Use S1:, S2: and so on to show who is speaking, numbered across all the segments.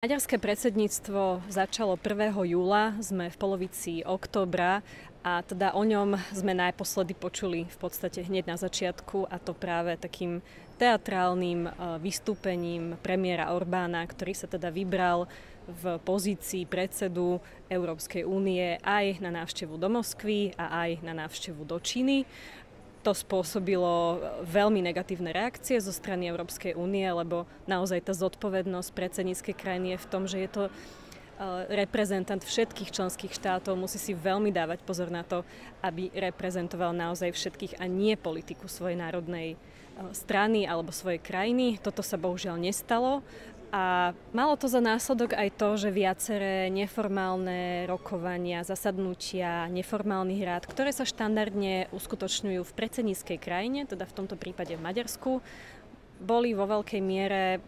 S1: Maďarské predsedníctvo začalo 1. júla, sme v polovici októbra a teda o ňom sme naposledy počuli v podstate hneď na začiatku, a to práve takým teatrálnym vystúpením premiéra Orbána, ktorý sa teda vybral v pozícii predsedu Európskej únie aj na návštevu do Moskvy a aj na návštevu do Číny. To spôsobilo veľmi negatívne reakcie zo strany Európskej únie, lebo naozaj tá zodpovednosť predsedníckej krajiny je v tom, že je to reprezentant všetkých členských štátov, musí si veľmi dávať pozor na to, aby reprezentoval naozaj všetkých a nie politiku svojej národnej strany alebo svojej krajiny. Toto sa bohužiaľ nestalo. A malo to za následok aj to, že viaceré neformálne rokovania, zasadnutia neformálnych rád, ktoré sa štandardne uskutočňujú v predsedníckej krajine, teda v tomto prípade v Maďarsku, boli vo veľkej miere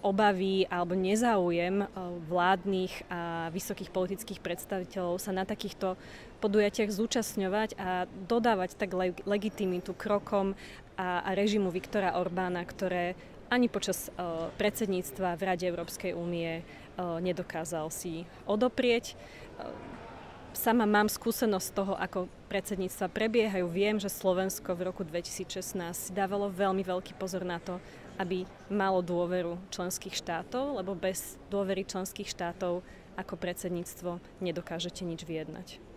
S1: obavy alebo nezáujem vládnych a vysokých politických predstaviteľov sa na takýchto podujatiach zúčastňovať a dodávať tak legitimitu krokom a režimu Viktora Orbána, ktoré ani počas predsedníctva v Rade Európskej únie nedokázal si odoprieť. Sama mám skúsenosť z toho, ako predsedníctva prebiehajú. Viem, že Slovensko v roku 2016 dávalo veľmi veľký pozor na to, aby malo dôveru členských štátov, lebo bez dôvery členských štátov ako predsedníctvo nedokážete nič vyjednať.